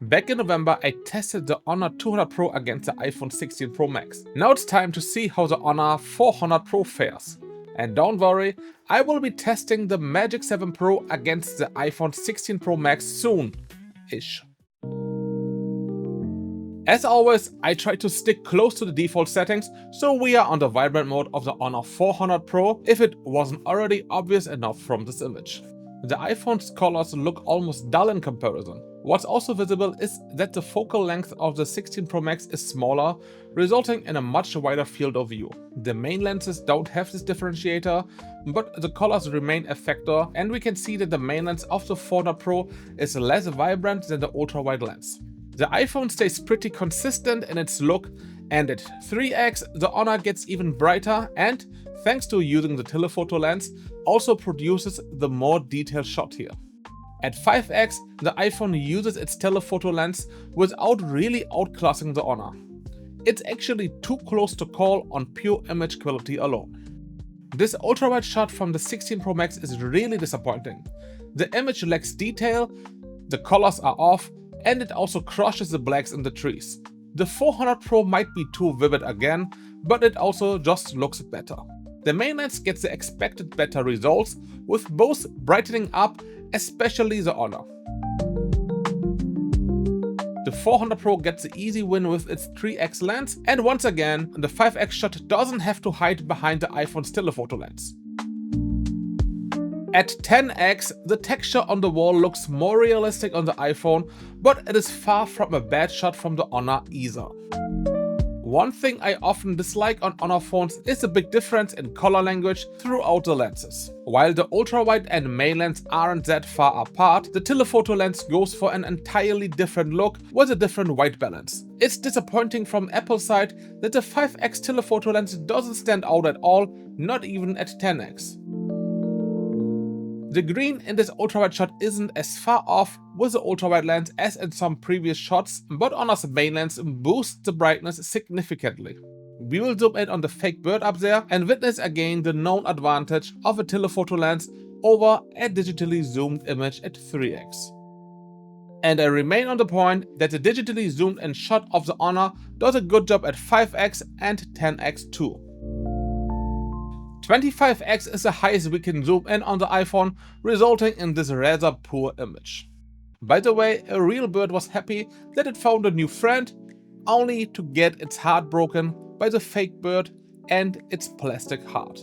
Back in November, I tested the Honor 200 Pro against the iPhone 16 Pro Max. Now it's time to see how the Honor 400 Pro fares. And don't worry, I will be testing the Magic 7 Pro against the iPhone 16 Pro Max soon-ish. As always, I try to stick close to the default settings, so we are on the vibrant mode of the Honor 400 Pro if it wasn't already obvious enough from this image. The iPhone's colors look almost dull in comparison. What's also visible is that the focal length of the 16 Pro Max is smaller, resulting in a much wider field of view. The main lenses don't have this differentiator, but the colors remain a factor, and we can see that the main lens of the 400 Pro is less vibrant than the ultra-wide lens. The iPhone stays pretty consistent in its look, and at 3x the Honor gets even brighter and, thanks to using the telephoto lens, also produces the more detailed shot here. At 5x, the iPhone uses its telephoto lens without really outclassing the Honor. It's actually too close to call on pure image quality alone. This ultra-wide shot from the 16 Pro Max is really disappointing. The image lacks detail, the colors are off, and it also crushes the blacks in the trees. The 400 Pro might be too vivid again, but it also just looks better. The main lens gets the expected better results, with both brightening up, especially the Honor. The 400 Pro gets the easy win with its 3x lens, and once again, the 5x shot doesn't have to hide behind the iPhone's telephoto lens. At 10x, the texture on the wall looks more realistic on the iPhone, but it is far from a bad shot from the Honor either. One thing I often dislike on Honor phones is the big difference in color language throughout the lenses. While the ultra-wide and main lens aren't that far apart, the telephoto lens goes for an entirely different look with a different white balance. It's disappointing from Apple's side that the 5x telephoto lens doesn't stand out at all, not even at 10x. The green in this ultrawide shot isn't as far off with the ultrawide lens as in some previous shots, but Honor's main lens boosts the brightness significantly. We will zoom in on the fake bird up there and witness again the known advantage of a telephoto lens over a digitally zoomed image at 3x. And I remain on the point that the digitally zoomed in shot of the Honor does a good job at 5x and 10x too. 25x is the highest we can zoom in on the iPhone, resulting in this rather poor image. By the way, a real bird was happy that it found a new friend, only to get its heart broken by the fake bird and its plastic heart.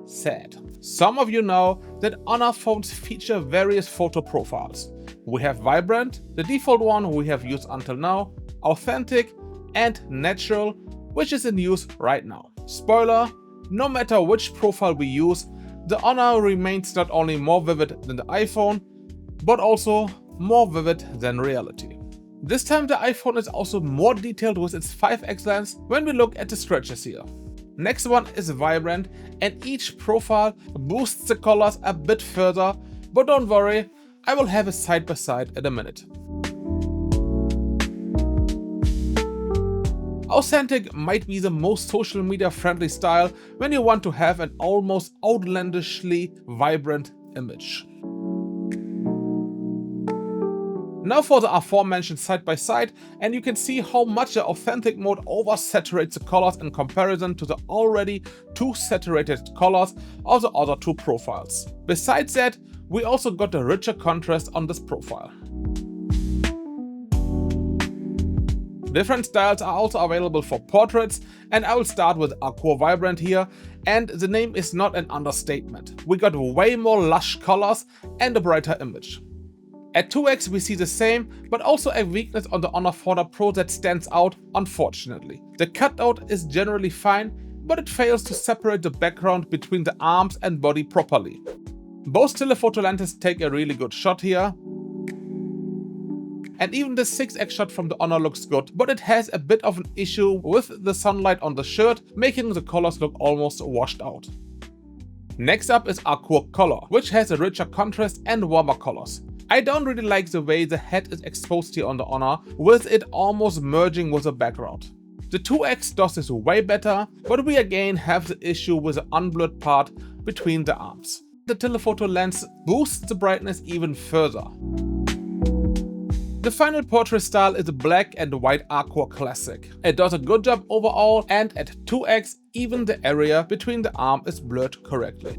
Sad. Some of you know that Honor phones feature various photo profiles. We have Vibrant, the default one we have used until now, Authentic, and Natural, which is in use right now. Spoiler: no matter which profile we use, the Honor remains not only more vivid than the iPhone, but also more vivid than reality. This time the iPhone is also more detailed with its 5x lens when we look at the stretches here. Next one is Vibrant, and each profile boosts the colors a bit further, but don't worry, I will have a side by side in a minute. Authentic might be the most social media friendly style when you want to have an almost outlandishly vibrant image. Now for the aforementioned side by side, and you can see how much the Authentic mode oversaturates the colors in comparison to the already too saturated colors of the other two profiles. Besides that, we also got a richer contrast on this profile. Different styles are also available for portraits, and I will start with Aqua Vibrant here, and the name is not an understatement. We got way more lush colors and a brighter image. At 2x we see the same, but also a weakness on the Honor 400 Pro that stands out, unfortunately. The cutout is generally fine, but it fails to separate the background between the arms and body properly. Both telephoto lenses take a really good shot here. And even the 6x shot from the Honor looks good, but it has a bit of an issue with the sunlight on the shirt, making the colors look almost washed out. Next up is Aqua Color, which has a richer contrast and warmer colors. I don't really like the way the head is exposed here on the Honor, with it almost merging with the background. The 2x does this way better, but we again have the issue with the unblurred part between the arms. The telephoto lens boosts the brightness even further. The final portrait style is a black and white Aqua Classic. It does a good job overall, and at 2x even the area between the arm is blurred correctly.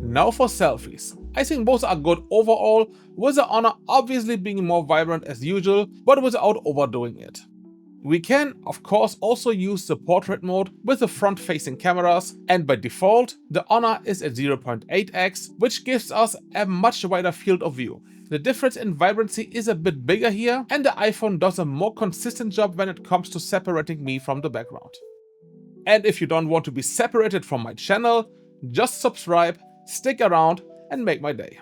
Now for selfies. I think both are good overall, with the Honor obviously being more vibrant as usual, but without overdoing it. We can, of course, also use the portrait mode with the front-facing cameras, and by default, the Honor is at 0.8x, which gives us a much wider field of view. The difference in vibrancy is a bit bigger here, and the iPhone does a more consistent job when it comes to separating me from the background. And if you don't want to be separated from my channel, just subscribe, stick around, and make my day.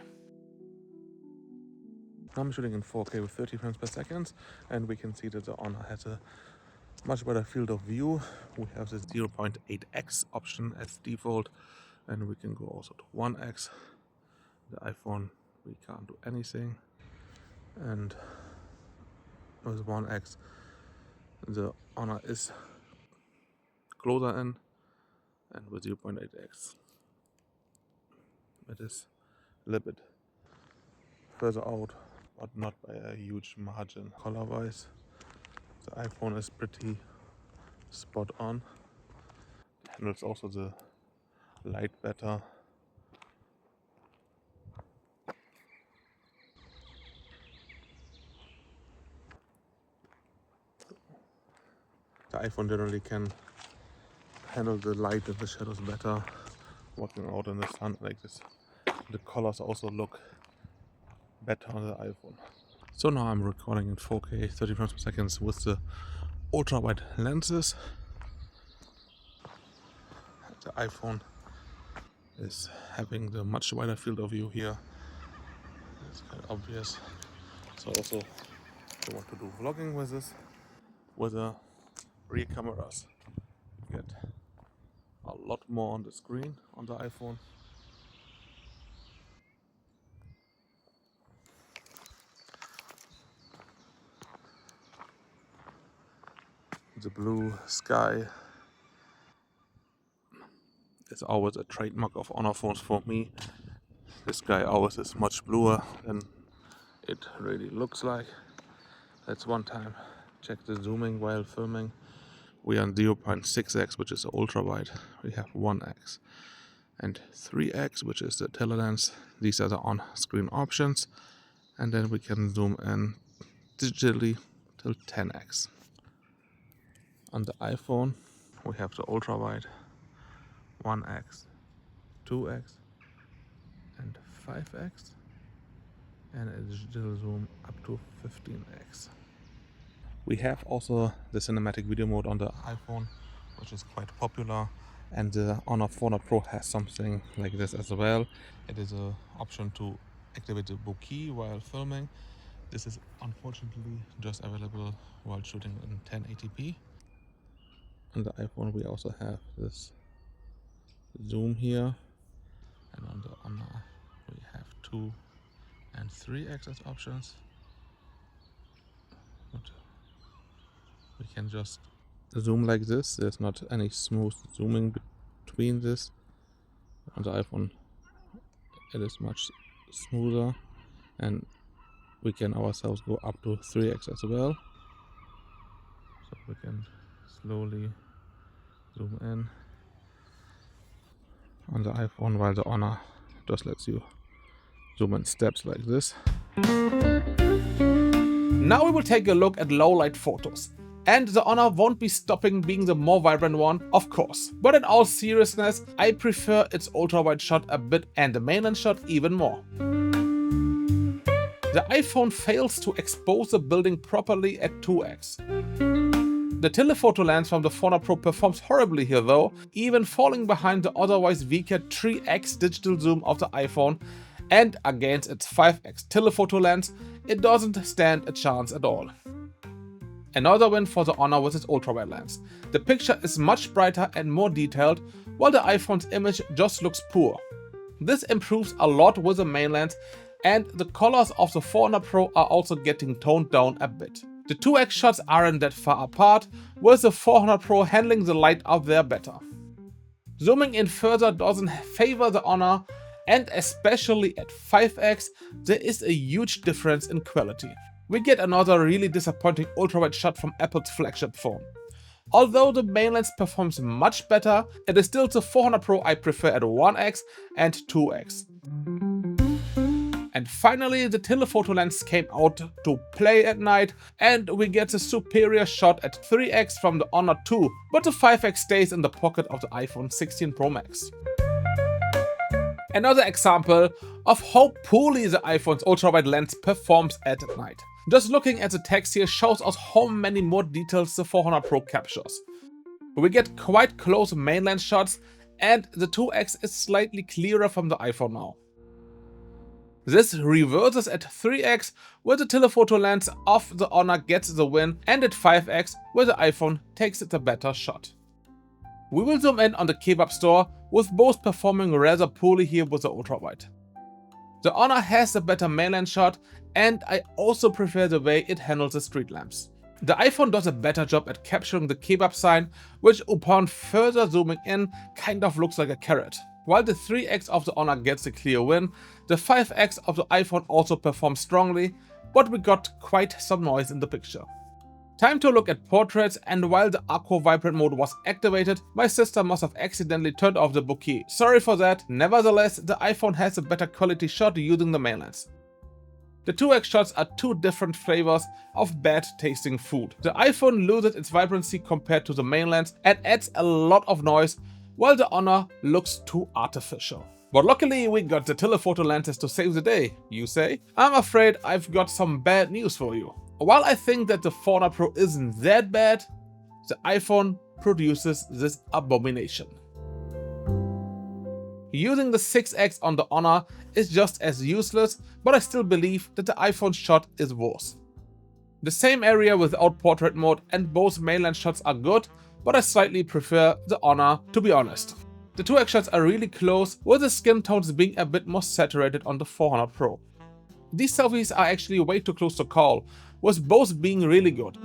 I'm shooting in 4K with 30 frames per second, and we can see that the Honor has a much better field of view. We have the 0.8x option as default, and we can go also to 1x. The iPhone, we can't do anything, and with 1x the Honor is closer in, and with 0.8x it is a little bit further out, but not by a huge margin. Color wise, the iPhone is pretty spot on. It handles also the light better. The iPhone generally can handle the light and the shadows better, walking out in the sun like this. The colors also look better on the iPhone. So now I'm recording in 4K 30 frames per second with the ultra wide lenses. The iPhone is having the much wider field of view here. It's quite obvious. So also if you want to do vlogging with this, with the rear cameras, you get a lot more on the screen on the iPhone. The blue sky is always a trademark of Honor phones for me. The sky always is much bluer than it really looks like. That's one time. Check the zooming while filming. We are on 0.6x, which is the ultra wide. We have 1x and 3x, which is the telelens. These are the on-screen options, and then we can zoom in digitally till 10x. On the iPhone, we have the ultra wide, 1x, 2x, and 5x, and a digital zoom up to 15x. We have also the cinematic video mode on the iPhone, which is quite popular, and the Honor 400 Pro has something like this as well. It is an option to activate the bokeh while filming. This is unfortunately just available while shooting in 1080p. On the iPhone we also have this zoom here, and on the Honor we have 2 and 3x as options. But we can just zoom like this. There's not any smooth zooming between this. On the iPhone it is much smoother, and we can ourselves go up to 3x as well. So we can slowly zoom in on the iPhone, while the Honor just lets you zoom in steps like this. Now we will take a look at low light photos. And the Honor won't be stopping being the more vibrant one, of course. But in all seriousness, I prefer its ultra wide shot a bit and the mainland shot even more. The iPhone fails to expose the building properly at 2x. The telephoto lens from the 400 Pro performs horribly here though, even falling behind the otherwise weaker 3x digital zoom of the iPhone, and against its 5x telephoto lens, it doesn't stand a chance at all. Another win for the Honor with its ultra-wide lens. The picture is much brighter and more detailed, while the iPhone's image just looks poor. This improves a lot with the main lens, and the colors of the 400 Pro are also getting toned down a bit. The 2x shots aren't that far apart, with the 400 Pro handling the light up there better. Zooming in further doesn't favor the Honor, And especially at 5x, there is a huge difference in quality. We get another really disappointing ultrawide shot from Apple's flagship phone. Although the main lens performs much better, it is still the 400 Pro I prefer at 1x and 2x. And finally, the telephoto lens came out to play at night, and we get a superior shot at 3x from the Honor 2, but the 5x stays in the pocket of the iPhone 16 Pro Max. Another example of how poorly the iPhone's ultrawide lens performs at night. Just looking at the text here shows us how many more details the 400 Pro captures. We get quite close main lens shots, and the 2x is slightly clearer from the iPhone now. This reverses at 3x, where the telephoto lens of the Honor gets the win, and at 5x, where the iPhone takes the better shot. We will zoom in on the kebab store, with both performing rather poorly here with the ultrawide. The Honor has a better main lens shot, and I also prefer the way it handles the street lamps. The iPhone does a better job at capturing the kebab sign, which upon further zooming in kind of looks like a carrot. While the 3x of the Honor gets a clear win, the 5x of the iPhone also performs strongly, but we got quite some noise in the picture. Time to look at portraits, and while the Aqua Vibrant mode was activated, my sister must have accidentally turned off the bokeh. Sorry for that. Nevertheless, the iPhone has a better quality shot using the main lens. The 2x shots are two different flavors of bad tasting food. The iPhone loses its vibrancy compared to the main lens and adds a lot of noise, while the Honor looks too artificial. But luckily we got the telephoto lenses to save the day, you say? I'm afraid I've got some bad news for you. While I think that the 400 Pro isn't that bad, the iPhone produces this abomination. Using the 6x on the Honor is just as useless, but I still believe that the iPhone shot is worse. The same area without portrait mode, and both main lens shots are good, but I slightly prefer the Honor, to be honest. The 2x shots are really close, with the skin tones being a bit more saturated on the 400 Pro. These selfies are actually way too close to call, with both being really good.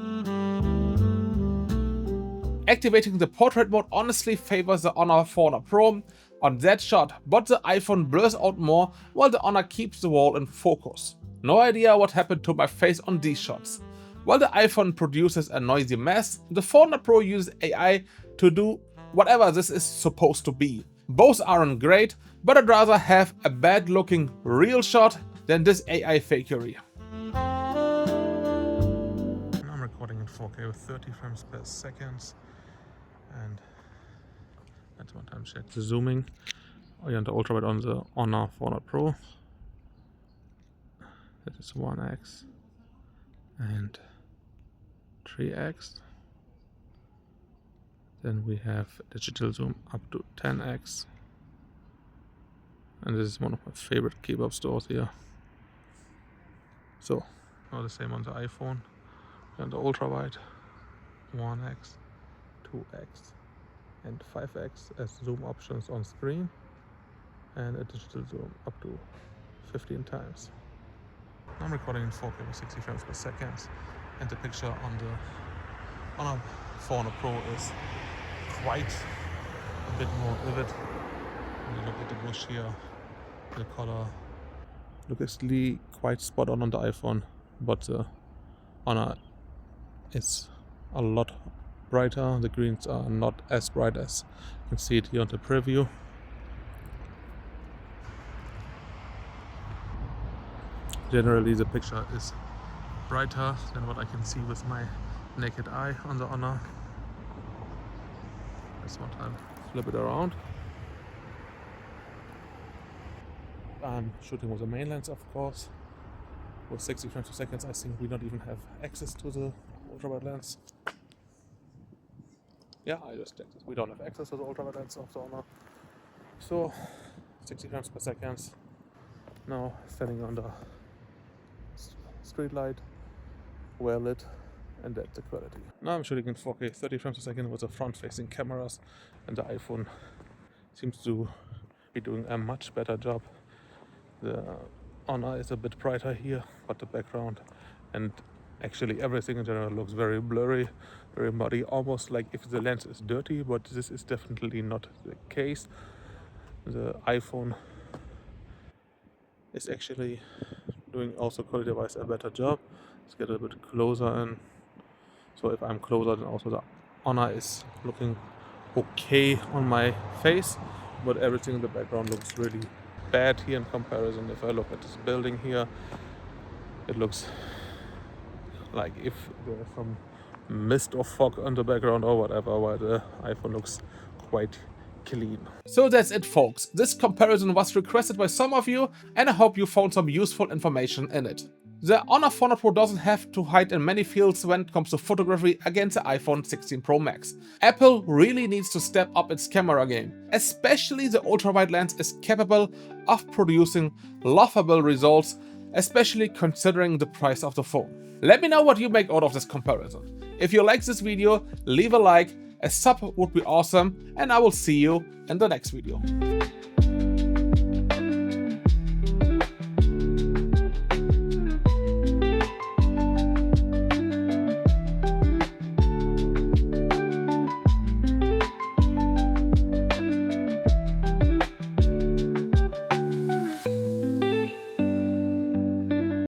Activating the portrait mode honestly favors the Honor 400 Pro on that shot, but the iPhone blurs out more while the Honor keeps the wall in focus. No idea what happened to my face on these shots. While the iPhone produces a noisy mess, the 400 Pro uses AI to do whatever this is supposed to be. Both aren't great, but I'd rather have a bad looking real shot than this AI fakery. I'm recording in 4K with 30 frames per second, and let's one time check the zooming. On the ultrawide on the Honor 400 Pro. That is 1x and 3x. Then we have digital zoom up to 10x. And this is one of my favorite kebab stores here. So, now the same on the iPhone. And the ultrawide, 1x, 2x, and 5x as zoom options on screen, and a digital zoom up to 15 times. I'm recording in 4K with 60 frames per second, and the picture on the Honor 400 Pro is quite a bit more vivid. When you look at the bush here, the color looks actually quite spot on the iPhone, but the Honor is a lot brighter. The greens are not as bright as you can see it here on the preview. Generally the picture is brighter than what I can see with my naked eye on the Honor. Let's one time flip it around. I'm shooting with the main lens, of course. With 60 frames per second, I think we don't even have access to the ultrawide lens. Yeah, I just checked this. We don't have access to the ultrawide lens of the Honor. So, 60 frames per second. Now, standing under street light, well lit, and that's the quality. Now I'm shooting in 4K 30 frames per second with the front-facing cameras, and the iPhone seems to be doing a much better job. The Honor is a bit brighter here, but the background and actually everything in general looks very blurry, very muddy, almost like if the lens is dirty, but this is definitely not the case. The iPhone is actually doing also quality-wise a better job. Let's get a bit closer in. So if I'm closer, then also the Honor is looking okay on my face, but everything in the background looks really bad here in comparison. If I look at this building here, it looks like if there's some mist or fog on the background or whatever, while the iPhone looks quite clean. So that's it, folks. This comparison was requested by some of you, and I hope you found some useful information in it. The Honor 400 Pro doesn't have to hide in many fields when it comes to photography against the iPhone 16 Pro Max. Apple really needs to step up its camera game. Especially the ultra-wide lens is capable of producing laughable results, especially considering the price of the phone. Let me know what you make out of this comparison. If you like this video, leave a like, a sub would be awesome, and I will see you in the next video.